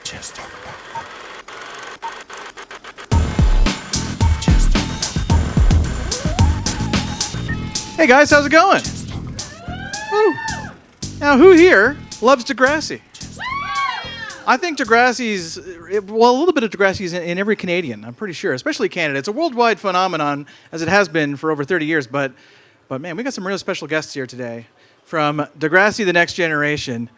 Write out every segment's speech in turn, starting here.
Hey guys, how's it going? Woo. Now, who here loves Degrassi? I think Degrassi's, well, a little bit of Degrassi's in every Canadian, I'm pretty sure, especially Canada. It's a worldwide phenomenon, as it has been for over 30 years, but man, we got some really special guests here today from Degrassi The Next Generation.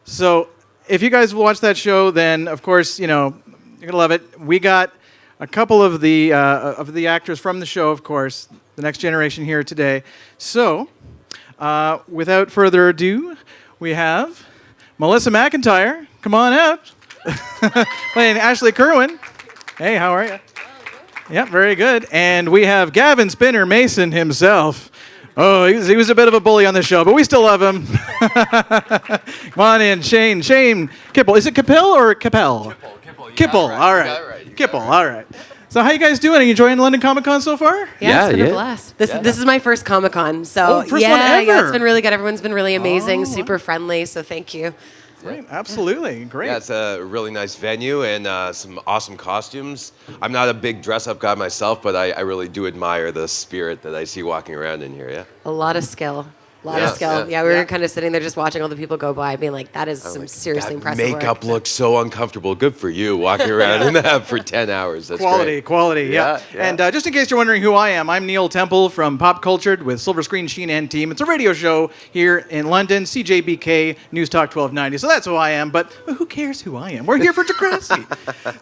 So, if you guys watch that show, then, of course, you know, you're going to love it. We got a couple of the actors from the show, of course, The Next Generation here today. So, without further ado, we have Melissa McIntyre, come on out. Playing Ashley Kerwin. Hey, how are you? Yep, very good. And we have Gavin Spinner Mason himself. Oh, he was a bit of a bully on the show, but we still love him. Come on in, Shane Kippel. Is it Kippel or Kippel? Kippel, all right. Kippel, all right. So how you guys doing? Are you enjoying London Comic Con so far? Yeah, it's been a blast. This is my first Comic Con, so first one ever. Yeah, it's been really good. Everyone's been really amazing, super friendly. So thank you. Great, absolutely, great. Yeah, it's a really nice venue and some awesome costumes. I'm not a big dress-up guy myself, but I really do admire the spirit that I see walking around in here. Yeah. A lot of skill. We were kind of sitting there just watching all the people go by, being like, that is some seriously impressive makeup work. looks so uncomfortable. Good for you, walking around in that for 10 hours. That's Quality, yeah. And just in case you're wondering who I am, I'm Neil Temple from Pop Cultured with Silver Screen Sheen and Team. It's a radio show here in London, CJBK News Talk 1290. So that's who I am, but who cares who I am? We're here for Degrassi.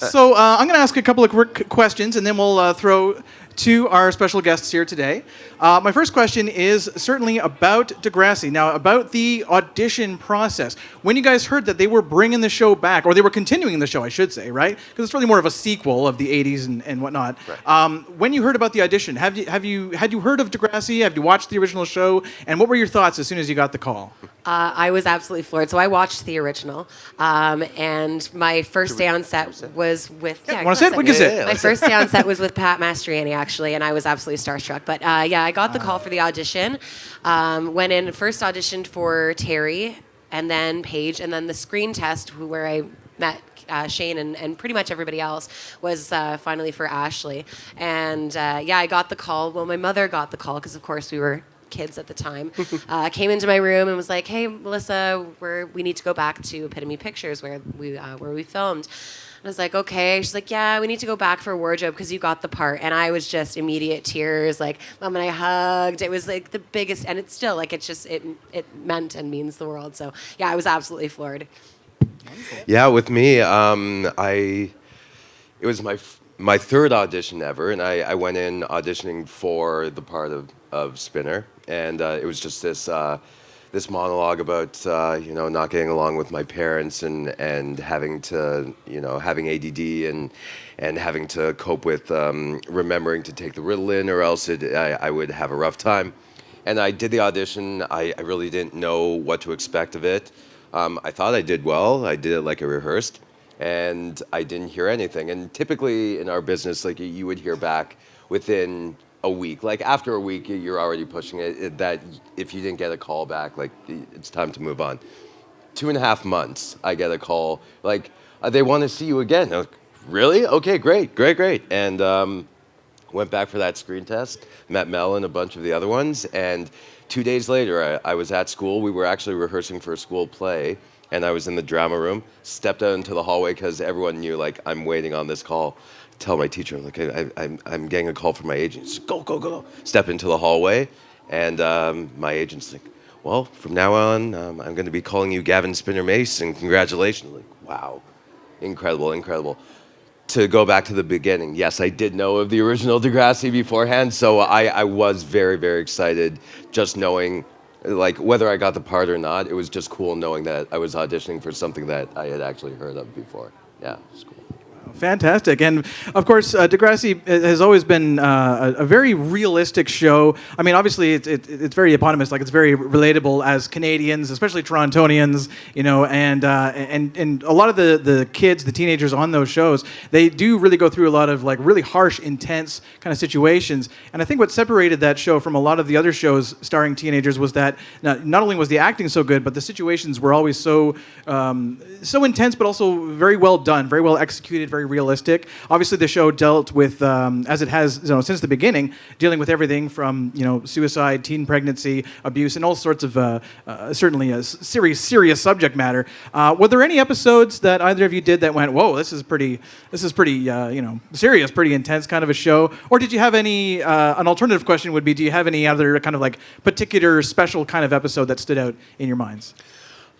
So I'm going to ask a couple of quick questions, and then we'll throw to our special guests here today. My first question is certainly about Degrassi. Now, about the audition process. When you guys heard that they were bringing the show back, or they were continuing the show, I should say, right? Because it's really more of a sequel of the 80s and whatnot. Right. When you heard about the audition, had you heard of Degrassi? Have you watched the original show? And what were your thoughts as soon as you got the call? I was absolutely floored. So I watched the original, and my first day on set was with. Want to say it? We can say it. My first day on set was with Pat Mastroianni, actually, and I was absolutely starstruck. But I got the call for the audition. Went in, first auditioned for Terry, and then Paige, and then the screen test where I met Shane and pretty much everybody else was finally for Ashley. And I got the call. Well, my mother got the call because, of course, we were kids at the time. Came into my room and was like, "Hey, Melissa, we need to go back to Epitome Pictures where we filmed." And I was like, "Okay." She's like, "Yeah, we need to go back for wardrobe because you got the part." And I was just immediate tears. Like, Mom and I hugged. It was like the biggest, and it's still like it meant and means the world. So yeah, I was absolutely floored. Yeah, with me, it was my third audition ever, and I went in auditioning for the part of Spinner, and it was just this monologue about not getting along with my parents and having to having ADD and having to cope with remembering to take the Ritalin or else I would have a rough time. And I did the audition. I really didn't know what to expect of it. I thought I did well. I did it like I rehearsed, and I didn't hear anything. And typically in our business, like you would hear back within a week. Like after a week, you're already pushing it. That if you didn't get a call back, like it's time to move on. 2.5 months, I get a call like they want to see you again. Like, really? Okay, great. And went back for that screen test. Met Mel and a bunch of the other ones, and 2 days later, I was at school. We were actually rehearsing for a school play, and I was in the drama room, stepped out into the hallway because everyone knew, like, I'm waiting on this call. Tell my teacher, like, I'm getting a call from my agent. Said, go. Step into the hallway, and my agent's like, well, from now on, I'm going to be calling you Gavin Spinner Mace, and congratulations. Like, wow, incredible. To go back to the beginning, yes, I did know of the original Degrassi beforehand, so I was very, very excited just knowing, like, whether I got the part or not. It was just cool knowing that I was auditioning for something that I had actually heard of before. Yeah, it was cool. Fantastic. And of course, Degrassi has always been a very realistic show. I mean, obviously, it's very eponymous, like it's very relatable as Canadians, especially Torontonians, and a lot of the kids, the teenagers on those shows, they do really go through a lot of like really harsh, intense kind of situations. And I think what separated that show from a lot of the other shows starring teenagers was that not only was the acting so good, but the situations were always so intense, but also very well done, very well executed, very realistic. Obviously, the show dealt with, as it has since the beginning, dealing with everything from suicide, teen pregnancy, abuse, and all sorts of certainly a serious subject matter. Were there any episodes that either of you did that went, whoa, this is pretty serious, pretty intense kind of a show? Or did you have any? An alternative question would be, do you have any other kind of like particular special kind of episode that stood out in your minds?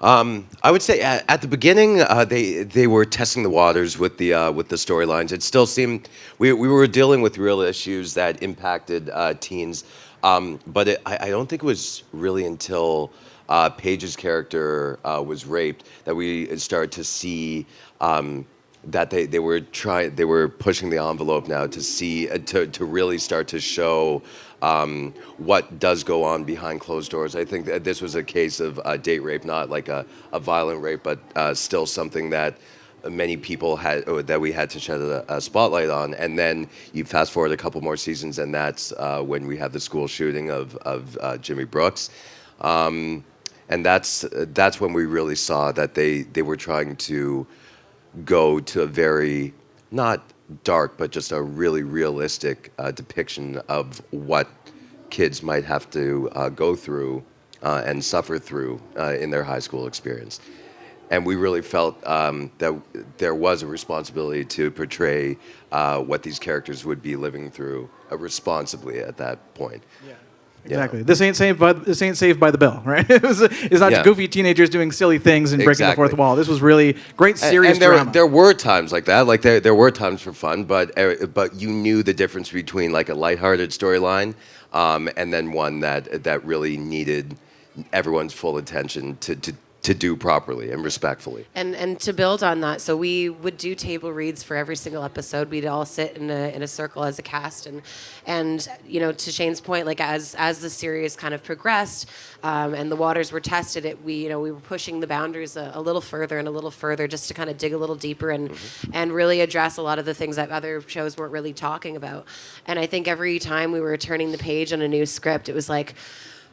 I would say at the beginning they were testing the waters with the storylines. It still seemed we were dealing with real issues that impacted teens, but I don't think it was really until Paige's character was raped that we started to see that they were pushing the envelope now to see to really start to show what does go on behind closed doors. I think that this was a case of date rape, not like a violent rape, but still something that many people had, or that we had to shed a spotlight on. And then you fast forward a couple more seasons, and that's when we have the school shooting of Jimmy Brooks. And that's when we really saw that they were trying to go to a very, not dark, but just a really realistic depiction of what kids might have to go through and suffer through in their high school experience. And we really felt that there was a responsibility to portray what these characters would be living through responsibly at that point. Yeah. Exactly. This ain't Saved by the Bell, right? It's not just goofy teenagers doing silly things and breaking the fourth wall. This was really great, serious drama. There were times like that. Like there were times for fun, but you knew the difference between like a lighthearted storyline and then one that really needed everyone's full attention to do properly and respectfully. And to build on that, so we would do table reads for every single episode. We'd all sit in a circle as a cast, and to Shane's point, like as the series kind of progressed and the waters were tested, we were pushing the boundaries a little further and a little further, just to kind of dig a little deeper and really address a lot of the things that other shows weren't really talking about. And I think every time we were turning the page on a new script, it was like,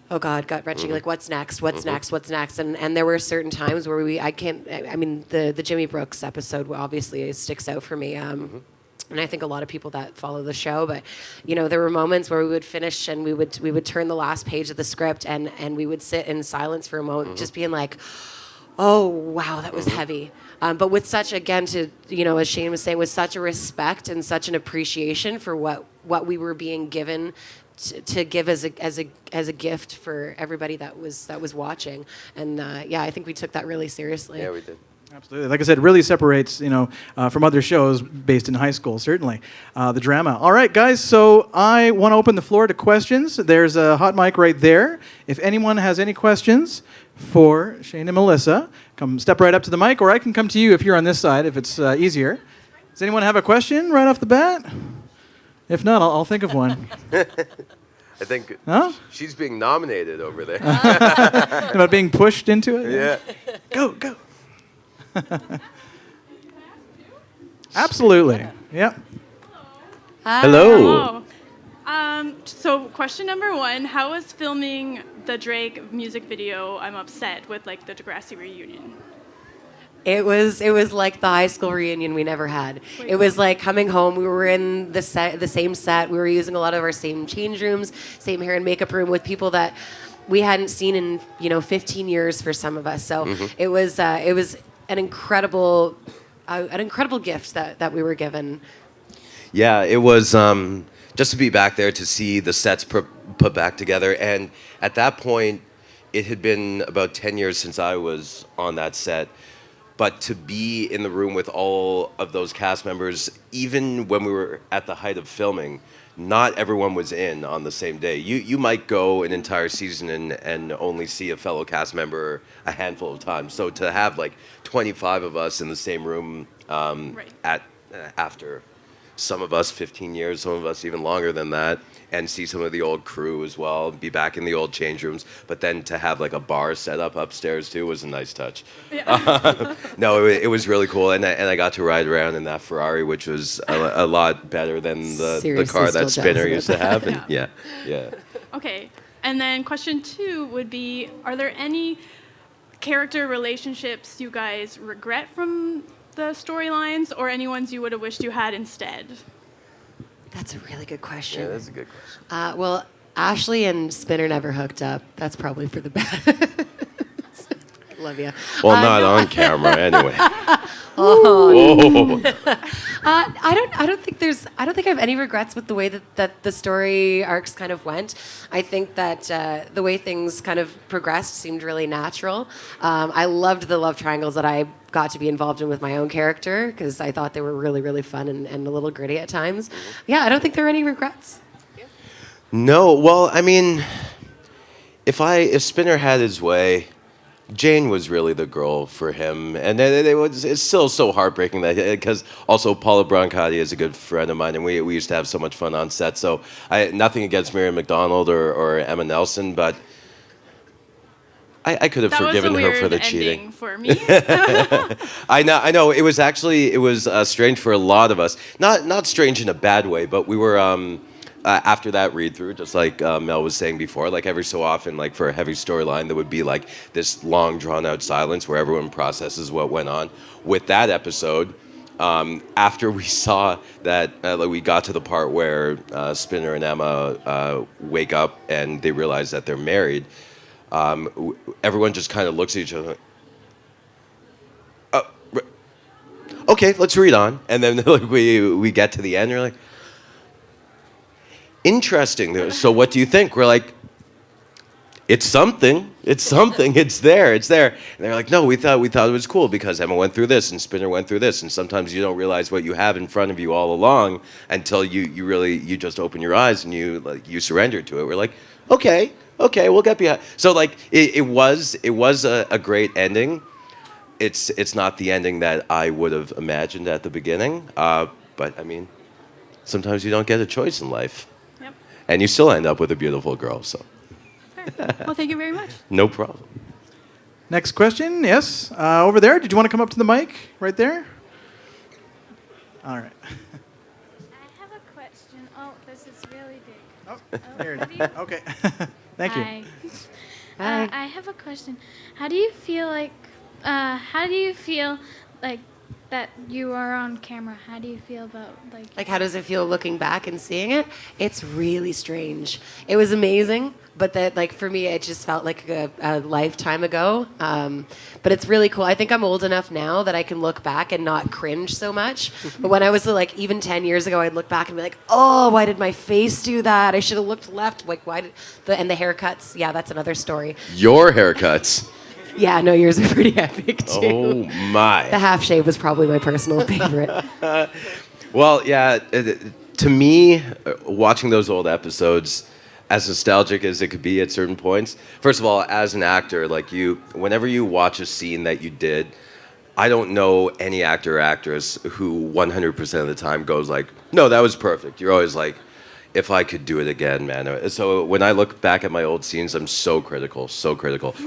oh God, gut-wrenching, like what's next, what's next? And there were certain times where the Jimmy Brooks episode obviously sticks out for me. And I think a lot of people that follow the show, but there were moments where we would finish and we would turn the last page of the script and we would sit in silence for a moment, just being like, oh wow, that was heavy. But with such, again, as Shane was saying, with such a respect and such an appreciation for what we were being given to give as a gift for everybody that was watching. And I think we took that really seriously. Yeah, we did. Absolutely. Like I said, it really separates, from other shows based in high school, certainly, the drama. All right, guys, so I want to open the floor to questions. There's a hot mic right there. If anyone has any questions for Shane and Melissa, come step right up to the mic, or I can come to you if you're on this side, if it's easier. Does anyone have a question right off the bat? If not, I'll think of one. I think she's being nominated over there. About being pushed into it? Yeah. Go. Absolutely. Yep. Hello. So question number one, how was filming the Drake music video, I'm Upset, with like the Degrassi reunion? It was like the high school reunion we never had. It was like coming home. We were in the same set. We were using a lot of our same change rooms, same hair and makeup room with people that we hadn't seen in 15 years for some of us. So it was an incredible gift that we were given. Yeah, it was just to be back there to see the sets put back together. And at that point, it had been about 10 years since I was on that set. But to be in the room with all of those cast members, even when we were at the height of filming, not everyone was in on the same day. You might go an entire season and only see a fellow cast member a handful of times. So to have like 25 of us in the same room at after some of us 15 years, some of us even longer than that, and see some of the old crew as well, be back in the old change rooms, but then to have like a bar set up upstairs too was a nice touch. Yeah. No, it was really cool, and I got to ride around in that Ferrari, which was a lot better than the Seriously, car that still Spinner jealous used to have. And yeah. Okay. And then question 2 would be, are there any character relationships you guys regret from the storylines, or any ones you would have wished you had instead? That's a really good question. Yeah, that's a good question. Well, Ashley and Spinner never hooked up. That's probably for the best. Love you. Well, not on camera anyway. I don't think I have any regrets with the way that the story arcs kind of went. I think that the way things kind of progressed seemed really natural. I loved the love triangles that I got to be involved in with my own character because I thought they were really, really fun and a little gritty at times. Yeah, I don't think there are any regrets. No, well, I mean, if Spinner had his way, Jane was really the girl for him, and it's still so heartbreaking that because also Paula Brancati is a good friend of mine, and we used to have so much fun on set. So nothing against Miriam McDonald or Emma Nelson, but I could have forgiven her for the cheating. For me. I know. It was strange for a lot of us. Not strange in a bad way, but we were. After that read-through, just like Mel was saying before, like every so often, like for a heavy storyline, there would be like this long, drawn-out silence where everyone processes what went on. With that episode, after we saw that, we got to the part where Spinner and Emma wake up and they realize that they're married, everyone just kind of looks at each other. Okay, let's read on. And then like, we get to the end, and you're like, interesting. So what do you think? We're like, it's something. It's something. It's there. And they're like, no, we thought it was cool because Emma went through this and Spinner went through this, and sometimes you don't realize what you have in front of you all along until you just open your eyes and you surrender to it. We're like, okay, we'll get behind. So like it was a great ending. It's not the ending that I would have imagined at the beginning, but I mean, sometimes you don't get a choice in life. And you still end up with a beautiful girl, so. Well, thank you very much. No problem. Next question, yes. Over there, did you want to come up to the mic? Right there? All right. I have a question. Oh, this is really big. Oh, there it is. Okay. Thank you. Hi. Hi. I have a question. How do you feel like that you are on camera? How do you feel about Like, how does it feel looking back and seeing it? It's really strange. It was amazing, but that, like, for me, it just felt like a lifetime ago. But it's really cool. I think I'm old enough now that I can look back and not cringe so much. But when I was, like, even 10 years ago, I'd look back and be like, oh, why did my face do that? I should have looked left. Like, why did and the haircuts? Yeah, that's another story. Your haircuts. Yeah, no, yours are pretty epic, too. Oh, my. The half shave was probably my personal favorite. Well, yeah, to me, watching those old episodes, as nostalgic as it could be at certain points, first of all, as an actor, like whenever you watch a scene that you did, I don't know any actor or actress who 100% of the time goes like, no, that was perfect. You're always like, if I could do it again, man. So when I look back at my old scenes, I'm so critical.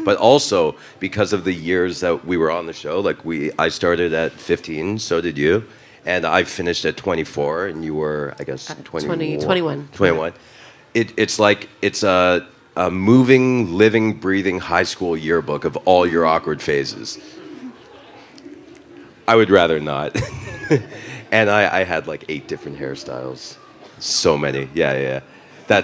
But also because of the years that we were on the show, like I started at 15, so did you, and I finished at 24, and you were, I guess, 21. 21. It's a moving, living, breathing high school yearbook of all your awkward phases. I would rather not. And I had like 8 different hairstyles. So many, yeah.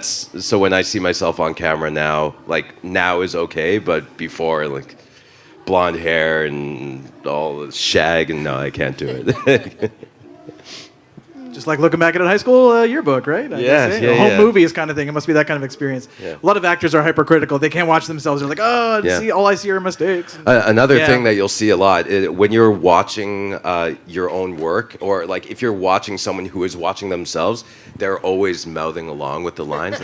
So when I see myself on camera now, like now is okay, but before, like blonde hair and all the shag, and no, I can't do it. Just like looking back at a high school yearbook, right? Yeah. Home movies kind of thing. It must be that kind of experience. Yeah. A lot of actors are hypercritical. They can't watch themselves. They're like, oh, Yeah. all I see are mistakes. Another Yeah. thing that you'll see a lot, when you're watching your own work, or like if you're watching someone who is watching themselves, they're always mouthing along with the lines.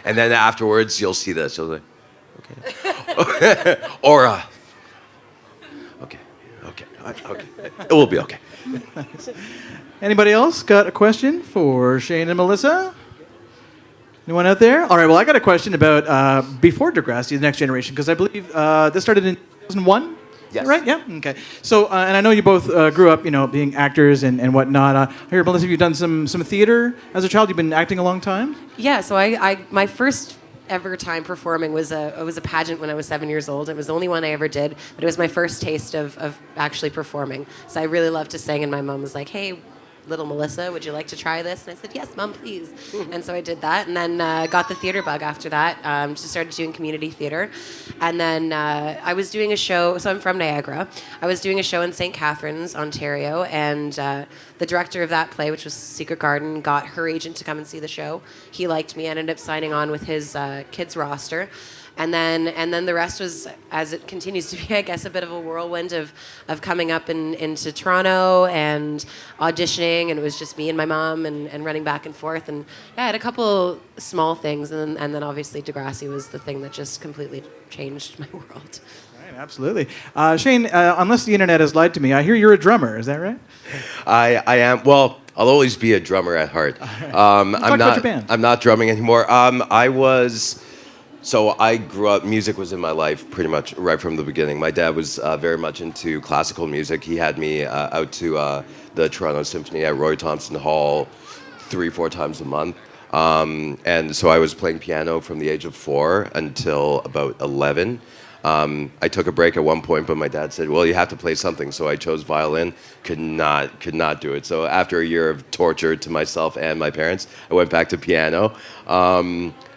And then afterwards, you'll see this. You'll be like, okay. Or, okay. Okay. Okay. It will be okay. Anybody else got a question for Shane and Melissa? Anyone out there? All right, well, I got a question about before Degrassi, the next generation, because I believe this started in 2001? Yes. Right? Yeah? Okay. So, and I know you both grew up, being actors and whatnot. I hear, Melissa, you've done some theater as a child. You've been acting a long time? Yeah, so my first ever time performing was a pageant when I was 7 years old. It was the only one I ever did, but it was my first taste of actually performing. So I really loved to sing, and my mom was like, hey, little Melissa, would you like to try this? And I said, yes, Mom, please. And so I did that, and then got the theater bug after that. Just started doing community theater. And then I was doing a show, so I'm from Niagara. I was doing a show in St. Catharines, Ontario, and the director of that play, which was Secret Garden, got her agent to come and see the show. He liked me, ended up signing on with his kids roster. And then the rest was, as it continues to be, I guess, a bit of a whirlwind of coming up into Toronto and auditioning, and it was just me and my mom and running back and forth. And yeah, I had a couple small things, and then obviously Degrassi was the thing that just completely changed my world. Right, absolutely. Shane, unless the internet has lied to me, I hear you're a drummer. Is that right? I am. Well, I'll always be a drummer at heart. Talk about your band. I'm not drumming anymore. So I grew up, music was in my life pretty much right from the beginning. My dad was very much into classical music. He had me out to the Toronto Symphony at Roy Thompson Hall 3-4 times a month. And so I was playing piano from the age of 4 until about 11. I took a break at one point, but my dad said, well, you have to play something. So I chose violin, could not do it. So after a year of torture to myself and my parents, I went back to piano.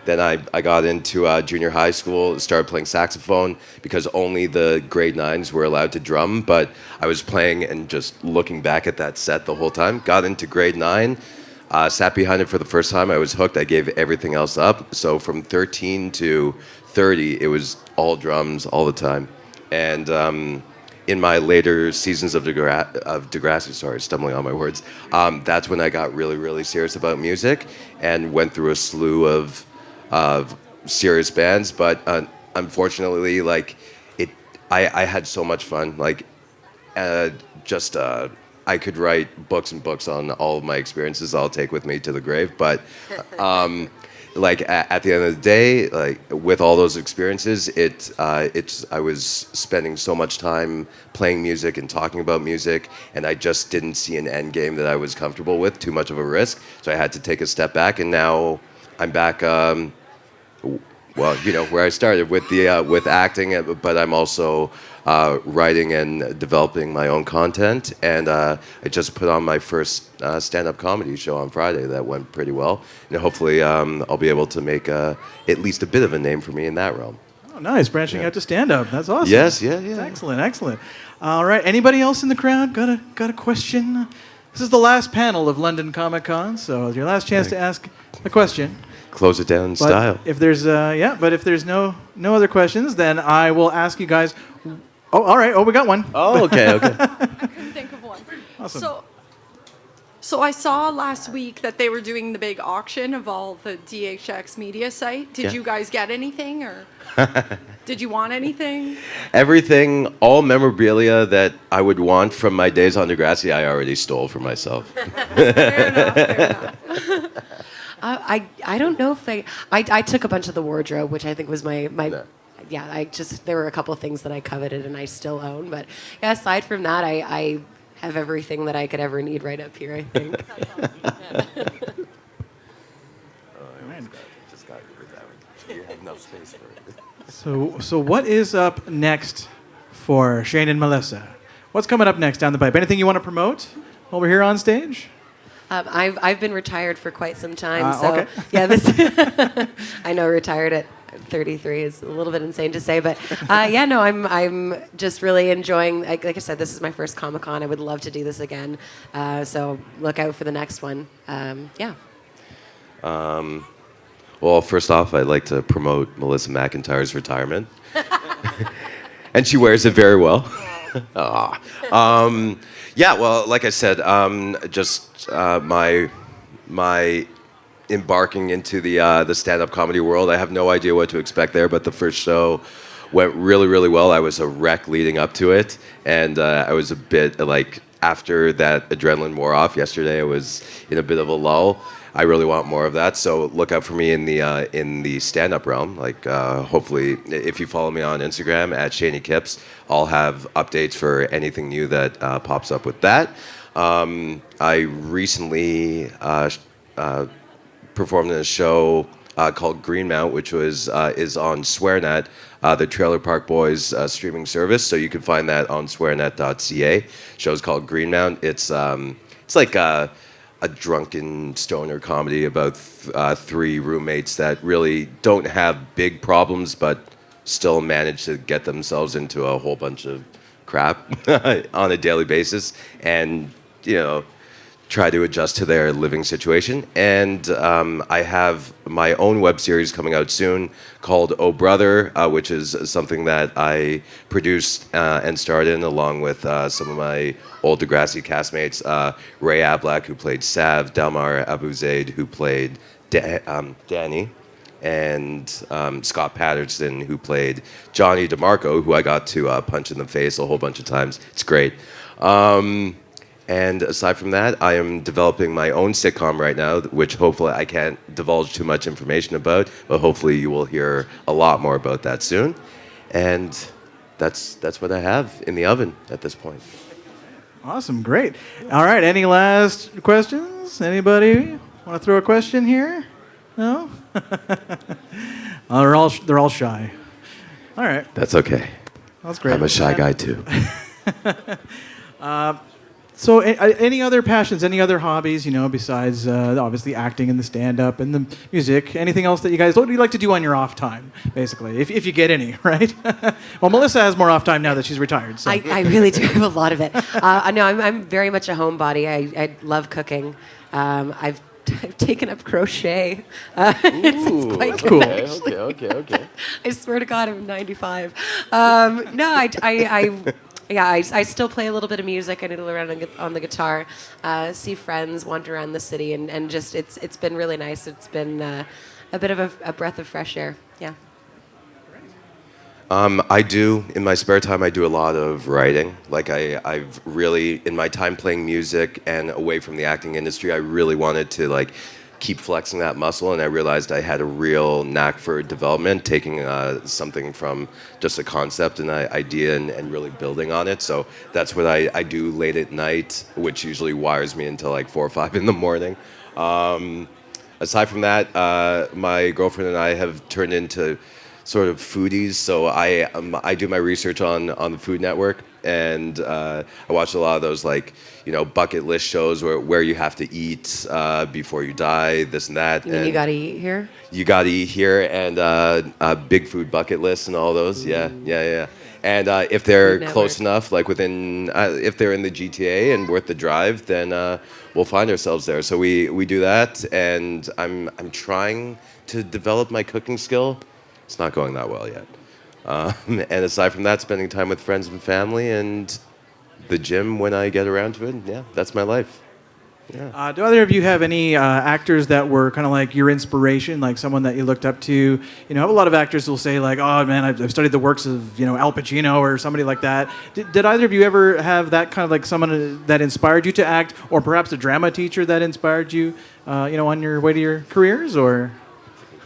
Then I got into junior high school, started playing saxophone because only the grade 9s were allowed to drum. But I was playing and just looking back at that set the whole time. Got into grade 9, sat behind it for the first time. I was hooked. I gave everything else up. So from 13 to 30, it was all drums all the time. And in my later seasons of Degrassi, stumbling on my words, that's when I got really, really serious about music and went through a slew of serious bands, but unfortunately, I had so much fun. I could write books and books on all of my experiences I'll take with me to the grave. But at the end of the day, with all those experiences, I was spending so much time playing music and talking about music, and I just didn't see an end game that I was comfortable with. Too much of a risk, so I had to take a step back, and now I'm back, where I started with acting, but I'm also writing and developing my own content. And I just put on my first stand-up comedy show on Friday that went pretty well. And hopefully I'll be able to make at least a bit of a name for me in that realm. Oh, nice. Branching out to stand-up. That's awesome. Yes, yeah. Excellent, excellent. All right. Anybody else in the crowd got a question? This is the last panel of London Comic Con, so it's your last chance to ask a question. Close it down in style. If there's no other questions, then I will ask you guys. Oh, all right. Oh, we got one. Oh, okay. I couldn't think of one. Awesome. So I saw last week that they were doing the big auction of all the DHX media site. Did you guys get anything, or did you want anything? Everything, all memorabilia that I would want from my days on Degrassi, I already stole for myself. Fair enough. I don't know if I took a bunch of the wardrobe, which I think was my No. yeah, there were a couple of things that I coveted and I still own, but yeah, aside from that, I have everything that I could ever need right up here, I think. Just got rid of that one. You have no space for it. So what is up next for Shane and Melissa? What's coming up next down the pipe? Anything you want to promote over here on stage? I've been retired for quite some time, okay. yeah, I know retired at 33 is a little bit insane to say, but I'm just really enjoying. Like I said, this is my first Comic-Con. I would love to do this again, so look out for the next one. Well, first off, I'd like to promote Melissa McIntyre's retirement, and she wears it very well. Well, like I said, just my embarking into the stand-up comedy world. I have no idea what to expect there, but the first show went really, really well. I was a wreck leading up to it, and I was a bit like, after that adrenaline wore off yesterday, I was in a bit of a lull. I really want more of that, so look out for me in the stand-up realm. Like, hopefully, if you follow me on Instagram at Shane Kippel, I'll have updates for anything new that pops up with that. I recently performed in a show called Greenmount, which is on SwearNet, the Trailer Park Boys streaming service. So you can find that on swearnet.ca. Show's called Greenmount. It's like a drunken stoner comedy about three roommates that really don't have big problems, but still manage to get themselves into a whole bunch of crap on a daily basis, and try to adjust to their living situation. And I have my own web series coming out soon called Oh Brother, which is something that I produced and starred in along with some of my old Degrassi castmates, Ray Ablack, who played Sav, Dalmar Abuzeid, who played Danny, and Scott Paterson, who played Johnny DeMarco, who I got to punch in the face a whole bunch of times. It's great. And aside from that, I am developing my own sitcom right now, which hopefully I can't divulge too much information about, but hopefully you will hear a lot more about that soon. And that's what I have in the oven at this point. Awesome, great. All right, any last questions? Anybody want to throw a question here? No? Oh, they're all shy. All right. That's okay. That's great. I'm a shy guy too. So any other passions, any other hobbies, besides obviously acting and the stand-up and the music? Anything else that what do you like to do on your off time, basically, if you get any, right? Well, Melissa has more off time now that she's retired. So. I really do have a lot of it. No, I'm very much a homebody. I love cooking. I've taken up crochet. It's quite good, cool. actually. Okay. I swear to God, I'm 95. No, I still play a little bit of music. I noodle around on the guitar, see friends, wander around the city, and just it's been really nice. It's been a bit of a breath of fresh air. Yeah. I do, in my spare time, I do a lot of writing. Like, I've really, in my time playing music and away from the acting industry, I really wanted to, keep flexing that muscle, and I realized I had a real knack for development, taking something from just a concept and an idea and really building on it. So that's what I do late at night, which usually wires me until 4 or 5 in the morning. Aside from that, my girlfriend and I have turned into sort of foodies, so I do my research on the Food Network, and I watch a lot of those bucket list shows where you have to eat before you die, this and that. You mean you gotta eat here? You gotta eat here, and big food bucket lists and all those. Yeah. And if they're close enough, within, if they're in the GTA and worth the drive, then we'll find ourselves there. So we do that, and I'm trying to develop my cooking skill. It's not going that well yet. And aside from that, spending time with friends and family and the gym when I get around to it. Yeah, that's my life. Yeah. Do either of you have any actors that were kind of like your inspiration, like someone that you looked up to? A lot of actors will say oh man, I've studied the works of Al Pacino or somebody like that. Did either of you ever have that kind of someone that inspired you to act, or perhaps a drama teacher that inspired you, on your way to your careers, or?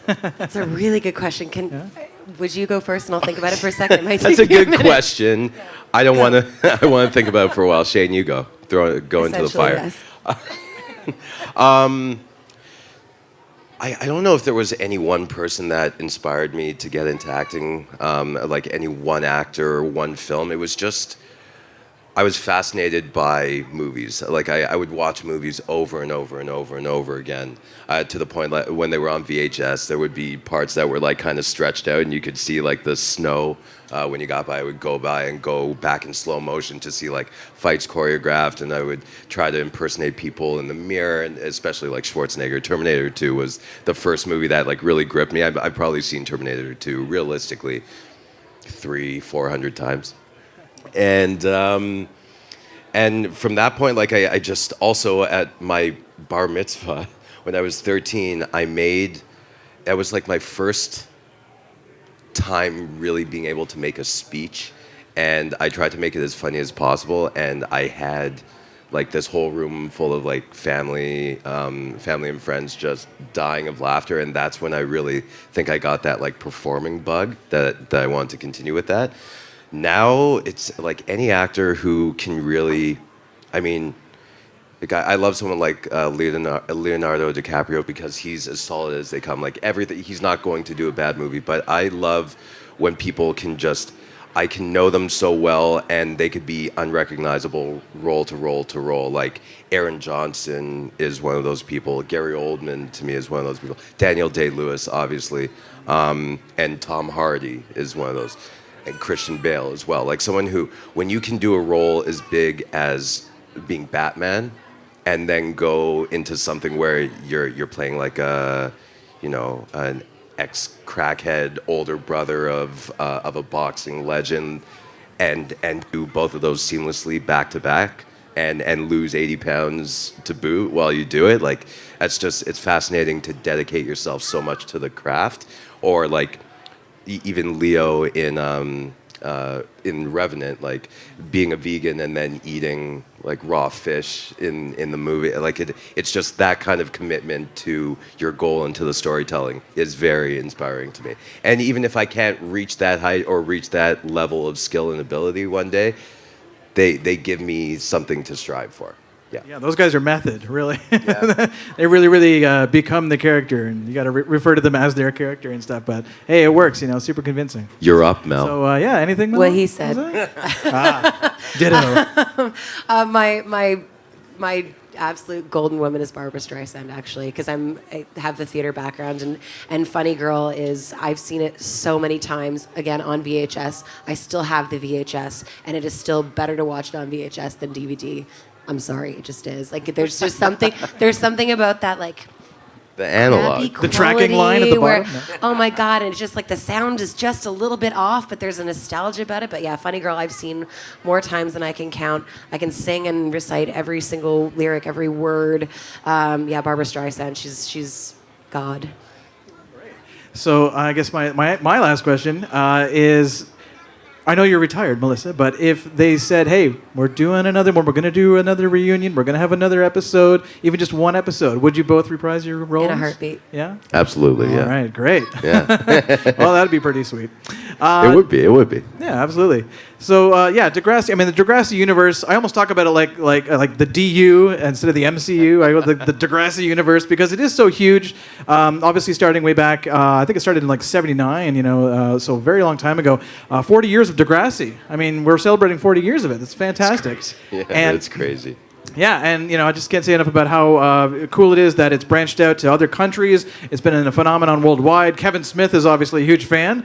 That's a really good question. Would you go first, and I'll think about it for a second? That's a good question. I don't want to. I want to think about it for a while. Shane, you go. Go into the fire. Yes. I don't know if there was any one person that inspired me to get into acting, any one actor or one film. It was just, I was fascinated by movies. I would watch movies over and over and over and over again, to the point when they were on VHS, there would be parts that were kind of stretched out, and you could see the snow when you got by. I would go by and go back in slow motion to see fights choreographed, and I would try to impersonate people in the mirror, and especially Schwarzenegger. Terminator 2 was the first movie that really gripped me. I've probably seen Terminator 2 realistically 300-400 times. And from that point, I just also at my bar mitzvah when I was 13, that was my first time really being able to make a speech, and I tried to make it as funny as possible, and I had like this whole room full of like family and friends just dying of laughter, and that's when I really think I got that like performing bug that I want to continue with that. Now it's like any actor who can really, I mean, like I love someone like Leonardo DiCaprio because he's as solid as they come. Like everything, he's not going to do a bad movie, but I love when people can just, I can know them so well and they could be unrecognizable role to role to role. Like Aaron Johnson is one of those people. Gary Oldman to me is one of those people. Daniel Day-Lewis, obviously. And Tom Hardy is one of those. And Christian Bale as well. Like someone who, when you can do a role as big as being Batman and then go into something where you're playing like a, you know, an ex-crackhead older brother of a boxing legend, and do both of those seamlessly back to back, and lose 80 pounds to boot while you do it. Like that's just, it's fascinating to dedicate yourself so much to the craft. Or like even Leo in Revenant, like being a vegan and then eating like raw fish in the movie. Like it's just that kind of commitment to your goal and to the storytelling is very inspiring to me. And even if I can't reach that height or reach that level of skill and ability one day, they give me something to strive for. Yeah, those guys are method, really. Yeah. They really become the character, and you got to refer to them as their character and stuff. But hey, it works, you know, super convincing. You're up, Mel. So yeah, anything, Mel? What he said. Ditto. My absolute golden woman is Barbara Streisand, actually, because I have the theater background, and Funny Girl is, I've seen it so many times, again, on VHS. I still have the VHS, and it is still better to watch it on VHS than DVD. I'm sorry, it just is. Like, there's just something, there's something about that, like, the analog. The tracking line at the bottom. Oh my God, and it's just like the sound is just a little bit off, but there's a nostalgia about it. But yeah, Funny Girl I've seen more times than I can count. I can sing and recite every single lyric, every word. Yeah, Barbara Streisand, she's God. So I guess my last question is, I know you're retired, Melissa, but if they said, hey, we're doing another one, we're going to do another reunion, we're going to have another episode, even just one episode, would you both reprise your roles? In a heartbeat. Yeah? Absolutely, yeah. All right, great. Yeah. Well, that'd be pretty sweet. It would be. Yeah, absolutely. So yeah, Degrassi. I mean, the Degrassi universe. I almost talk about it like the DU instead of the MCU. I go the Degrassi universe because it is so huge. Obviously, starting way back, I think it started in like '79. You know, so a very long time ago. 40 years of Degrassi. I mean, we're celebrating 40 years of it. It's fantastic. It's crazy. Yeah, and you know, I just can't say enough about how cool it is that it's branched out to other countries. It's been a phenomenon worldwide. Kevin Smith is obviously a huge fan.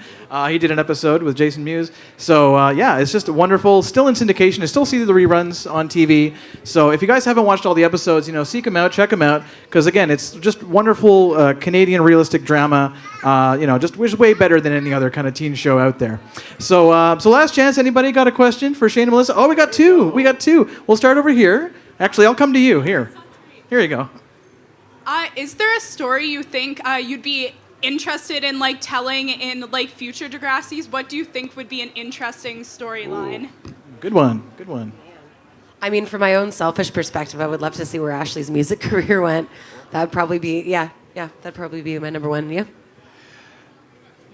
He did an episode with Jason Mewes. So yeah, it's just wonderful. Still in syndication. I still see the reruns on TV. So if you guys haven't watched all the episodes, you know, seek them out, check them out, because again, it's just wonderful Canadian realistic drama. You know, just way better than any other kind of teen show out there. So last chance. Anybody got a question for Shane and Melissa? Oh, we got two. We'll start over here. Actually, I'll come to you. Here you go. Is there a story you think you'd be interested in like telling in like future Degrassis? What do you think would be an interesting storyline? Good one. I mean, from my own selfish perspective, I would love to see where Ashley's music career went. That'd probably be, that'd probably be my number one. Yeah.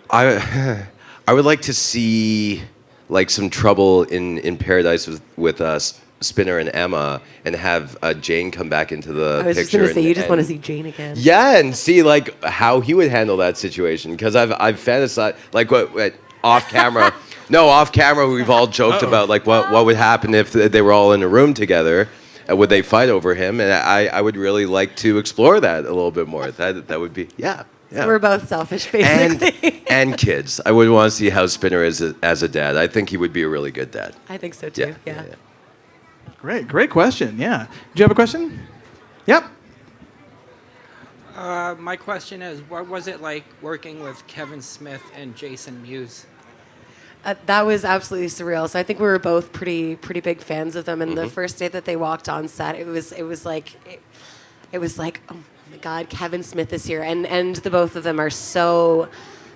I would like to see like some trouble in paradise with us. Spinner and Emma, and have Jane come back into the picture. I was just going to say, you just want to see Jane again. Yeah, and see like how he would handle that situation, because I've fantasized like what off camera. No, off camera we've all joked about like what would happen if they were all in a room together. Would they fight over him? And I would really like to explore that a little bit more. That would be yeah. So we're both selfish, basically. And kids. I would want to see how Spinner is as a dad. I think he would be a really good dad. I think so too. Yeah. Great question. Yeah. Do you have a question? Yep. My question is, what was it like working with Kevin Smith and Jason Mewes? That was absolutely surreal. So I think we were both pretty big fans of them. And the first day that they walked on set, it was like, oh my God, Kevin Smith is here. And the both of them are so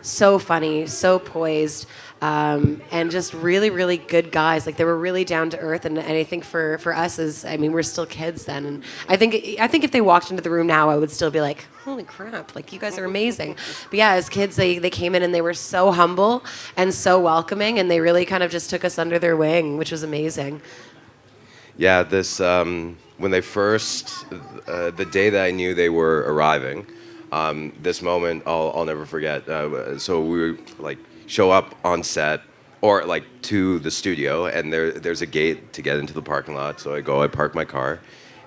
so funny, so poised, and just really, really good guys. Like they were really down to earth, and I think for us we're still kids then, and I think if they walked into the room now, I would still be like, holy crap, like you guys are amazing. But yeah, as kids, they came in and they were so humble and so welcoming, and they really kind of just took us under their wing, which was amazing. Yeah, this when they first, the day that I knew they were arriving, this moment I'll never forget. So we would like show up on set or like to the studio, and there's a gate to get into the parking lot. So I park my car,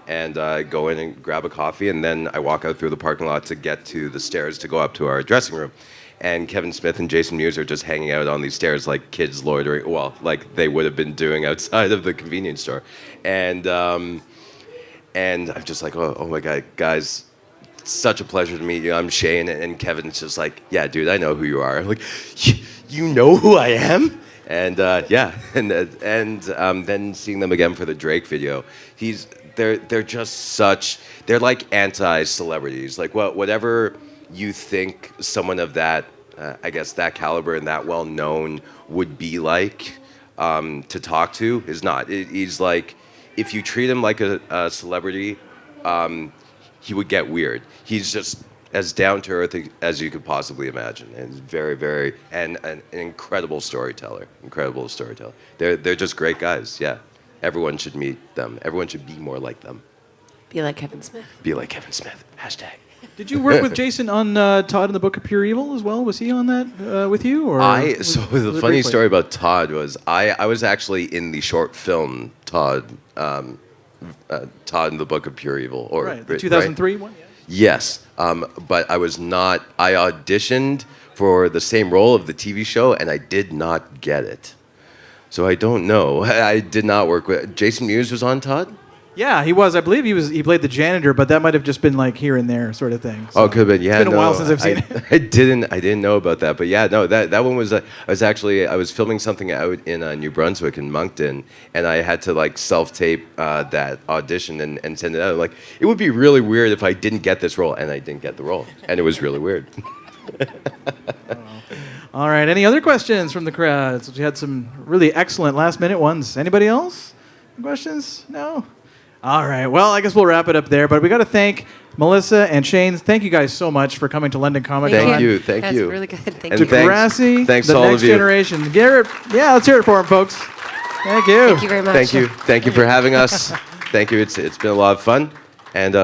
and go in and grab a coffee, and then I walk out through the parking lot to get to the stairs to go up to our dressing room. And Kevin Smith and Jason Mewes are just hanging out on these stairs like kids loitering, well, like they would have been doing outside of the convenience store. And I'm just like, oh my God, guys, such a pleasure to meet you. I'm Shane. And Kevin's just like, yeah, dude, I know who you are. I'm like, you know who I am? And then seeing them again for the Drake video, they're just such, they're like anti-celebrities. Like whatever you think someone of that, I guess that caliber and that well known would be like to talk to is not. He's like, if you treat him like a celebrity, he would get weird. He's just as down to earth as you could possibly imagine, and he's very, very, and an incredible storyteller. Incredible storyteller. They're just great guys. Yeah, everyone should meet them. Everyone should be more like them. Be like Kevin Smith. Be like Kevin Smith. Hashtag. Did you work with Jason on Todd in the Book of Pure Evil as well? Was he on that with you? Or the funny story about Todd was I was actually in the short film Todd in the Book of Pure Evil. Right, the 2003 one? Yeah. Yes, but I was not. I auditioned for the same role of the TV show, and I did not get it. So I don't know. I did not work with Jason Mewes was on Todd. Yeah, he was. I believe he played the janitor, but that might have just been like here and there sort of thing. So oh, could have been. Yeah, it's been a while since I've seen it. I didn't know about that, but yeah, no, that one was. I was filming something out in New Brunswick in Moncton, and I had to like self-tape that audition and send it out. Like it would be really weird if I didn't get this role, and I didn't get the role, and it was really weird. All right. Any other questions from the crowd? So we had some really excellent last-minute ones. Anybody else? Questions? No. All right. Well, I guess we'll wrap it up there. But we got to thank Melissa and Shane. Thank you guys so much for coming to London Comic Con. Thank you. That's really good. Thank and you. Degrassi, thanks the to all next of you. generation. Garrett, yeah, let's hear it for him, folks. Thank you. Thank you very much. Thank you for having us. Thank you. It's been a lot of fun, and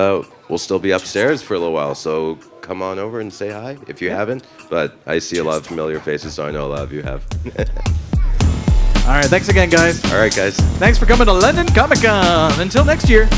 we'll still be upstairs for a little while. So come on over and say hi if you haven't. But I see a lot of familiar faces, so I know a lot of you have. All right. Thanks again, guys. All right, guys. Thanks for coming to London Comic Con. Until next year.